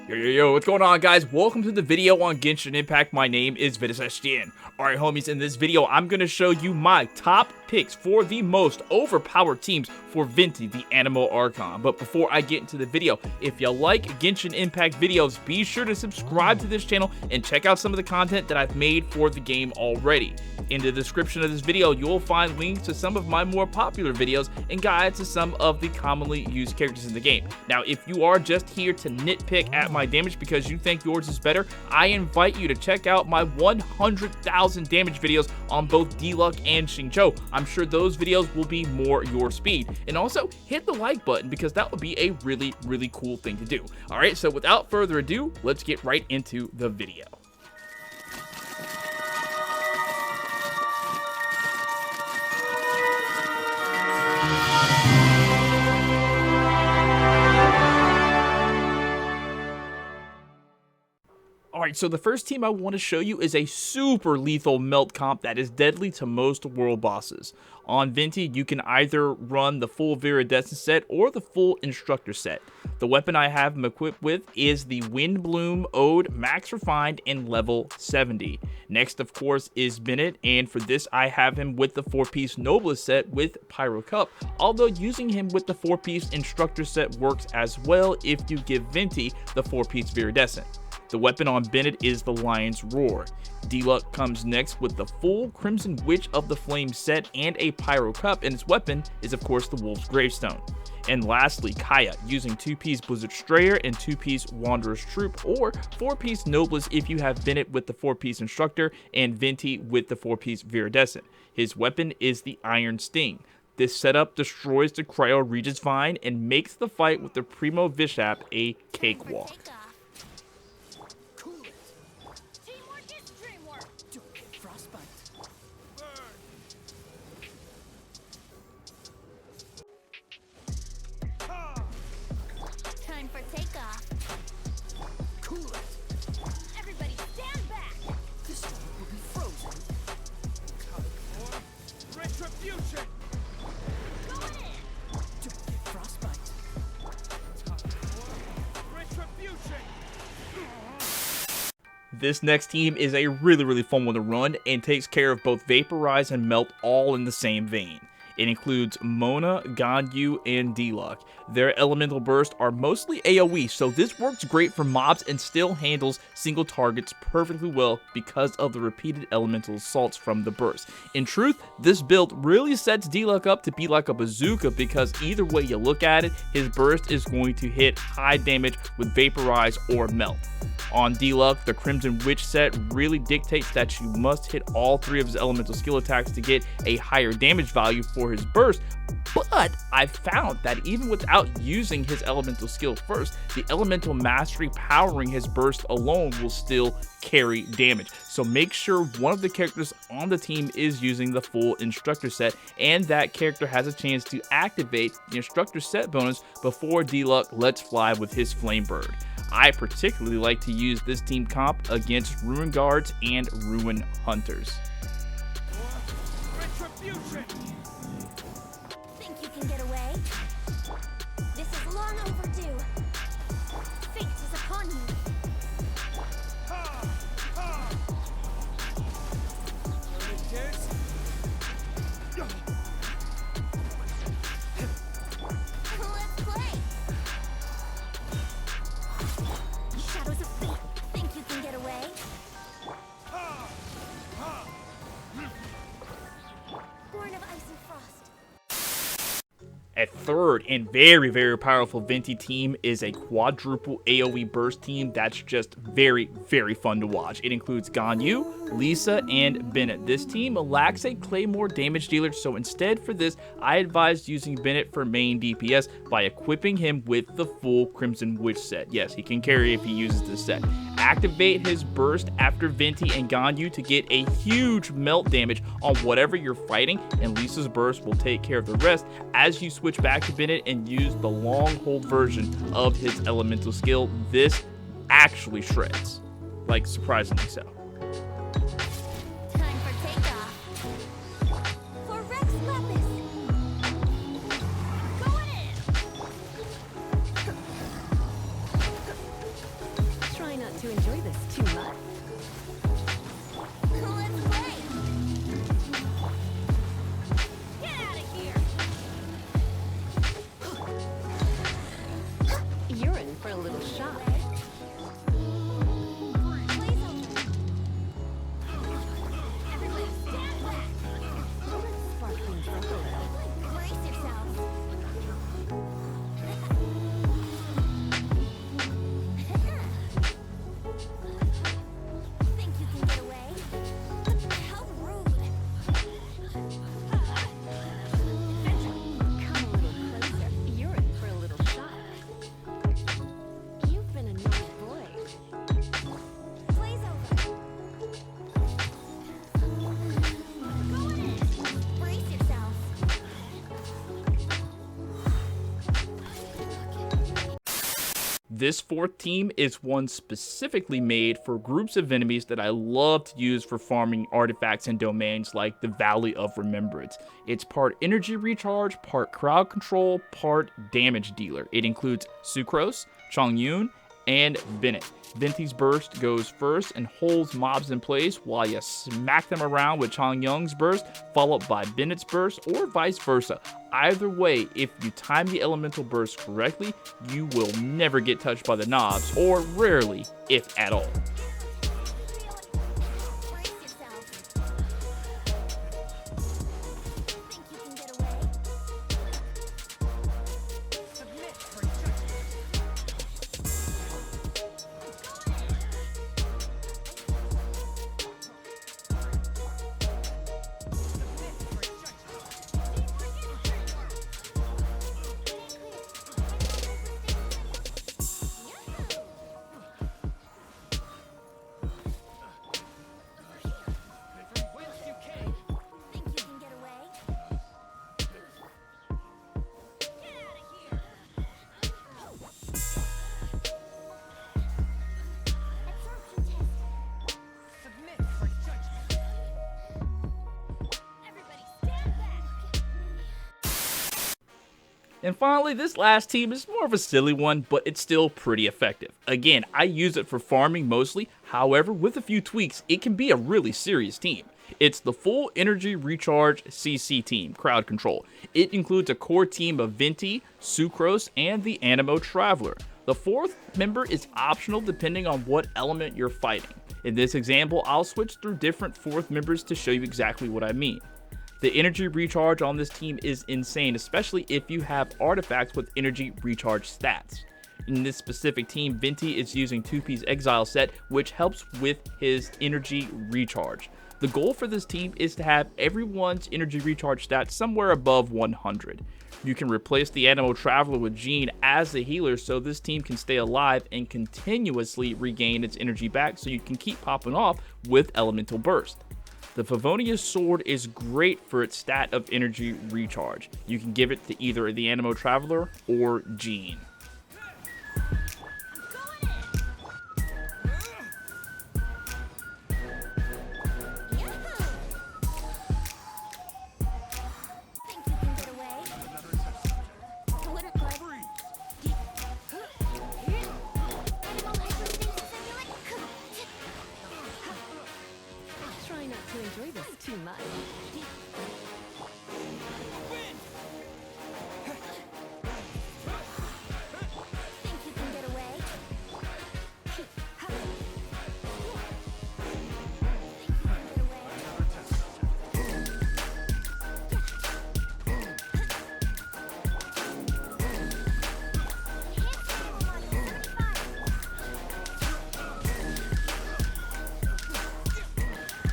Yo, what's going on, guys? Welcome to the video on Genshin Impact. My name is Ventus. Alright, homies, in this video, I'm going to show you my top picks for the most overpowered teams for Venti, the Animal Archon. But before I get into the video, if you like Genshin Impact videos, be sure to subscribe to this channel and check out some of the content that I've made for the game already. In the description of this video, you'll find links to some of my more popular videos and guides to some of the commonly used characters in the game. Now, if you are just here to nitpick at my damage because you think yours is better, I invite you to check out my 100,000 damage videos on both D-Luck and Xingqiu. I'm sure those videos will be more your speed. And also, hit the like button because that would be a really cool thing to do. Alright, so without further ado, let's get right into the video. Alright, so the first team I want to show you is a super lethal melt comp that is deadly to most world bosses. On Venti, you can either run the full Viridescent set or the full Instructor set. The weapon I have him equipped with is the Windbloom Ode Max Refined in level 70. Next, of course, is Bennett, and for this I have him with the 4-piece Noblest set with Pyro Cup, although using him with the 4-piece Instructor set works as well if you give Venti the 4-piece Viridescent. The weapon on Bennett is the Lion's Roar. D-Luck comes next with the full Crimson Witch of the Flame set and a Pyro Cup, and its weapon is of course the Wolf's Gravestone. And lastly, Kaya, using 2-piece Blizzard Strayer and 2-piece Wanderer's Troop, or 4-piece Noblest if you have Bennett with the 4-piece Instructor and Venti with the 4-piece Viridescent. His weapon is the Iron Sting. This setup destroys the Cryo Regis Vine and makes the fight with the Primo Vishap a cakewalk. Time for takeoff. Cool it. Everybody stand back. This one will be frozen. Retribution. Go in. Don't get frostbite. Retribution. This next team is a really fun one to run and takes care of both Vaporize and Melt all in the same vein. It includes Mona, Ganyu, and D-Luck. Their elemental bursts are mostly AoE, so this works great for mobs and still handles single targets perfectly well because of the repeated elemental assaults from the burst. In truth, this build really sets D-Luck up to be like a bazooka because either way you look at it, his burst is going to hit high damage with Vaporize or Melt. On D-Luck, the Crimson Witch set really dictates that you must hit all 3 of his elemental skill attacks to get a higher damage value for his burst, but I've found that even without using his elemental skill first, the elemental mastery powering his burst alone will still carry damage. So make sure one of the characters on the team is using the full Instructor set, and that character has a chance to activate the Instructor set bonus before D-Luck lets fly with his Flame Bird. I particularly like to use this team comp against Ruin Guards and Ruin Hunters. Retribution. Think you can get away? This is long overdue. Fate is upon you. Let's play. Shadows of fate. Think you can get away? Born of ice and frost. A third and very powerful Venti team is a quadruple AoE burst team that's just very fun to watch. It includes Ganyu, Lisa, and Bennett. This team lacks a Claymore damage dealer, so instead for this, I advise using Bennett for main DPS by equipping him with the full Crimson Witch set. Yes, he can carry if he uses this set. Activate his burst after Venti and Ganyu to get a huge melt damage on whatever you're fighting, and Lisa's burst will take care of the rest as you switch back to Bennett and use the long hold version of his elemental skill. This actually shreds, like surprisingly so. Time for takeoff. For Rex Lapis. Going in. to enjoy this too much. Let's play. Get out of here. You're in for a little shock. Play's over. Everybody stand back. Let's spark things up a little. Brace yourselves. Think you can get away? How rude. Come a little closer. You're in for a little shock. You've been a naughty boy. Play's over. Go in. Brace yourselves. This fourth team is one specifically made for groups of enemies that I love to use for farming artifacts and domains like the Valley of Remembrance. It's part energy recharge, part crowd control, part damage dealer. It includes Sucrose, Chongyun, and Bennett. Venti's burst goes first and holds mobs in place while you smack them around with Chongyun's burst, followed by Bennett's burst, or vice versa. Either way, if you time the elemental burst correctly, you will never get touched by the knobs, or rarely, if at all. Brace yourselves. Think you can get away? Think you can get away? Get out of here. Absorption test. Everybody stand back. And finally, this last team is more of a silly one, but it's still pretty effective. Again, I use it for farming mostly, however, with a few tweaks, it can be a really serious team. It's the full energy recharge CC team, crowd control. It includes a core team of Venti, Sucrose, and the Animo Traveler. The fourth member is optional depending on what element you're fighting. In this example, I'll switch through different fourth members to show you exactly what I mean. The energy recharge on this team is insane, especially if you have artifacts with energy recharge stats. In this specific team, Venti is using 2P's Exile set, which helps with his energy recharge. The goal for this team is to have everyone's energy recharge stats somewhere above 100. You can replace the Animo Traveler with Jean as the healer so this team can stay alive and continuously regain its energy back so you can keep popping off with Elemental Burst. The Favonius Sword is great for its stat of energy recharge. You can give it to either the Animo Traveler or Jean. Think you can get away? Wouldn't like- Animal hyperstasis simulate. Try not to enjoy this too much. Think you can get away? Think you can get away?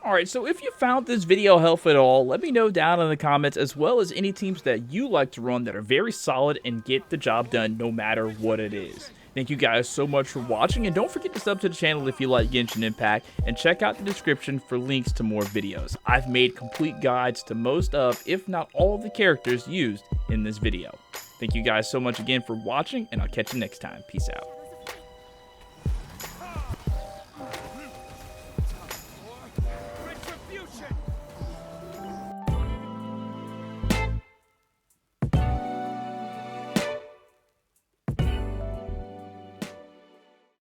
Alright, so if you found this video helpful at all, let me know down in the comments, as well as any teams that you like to run that are very solid and get the job done no matter what it is. Thank you guys so much for watching, and don't forget to sub to the channel if you like Genshin Impact, and check out the description for links to more videos. I've made complete guides to most of, if not all of the characters used in this video. Thank you guys so much again for watching, and I'll catch you next time. Peace out.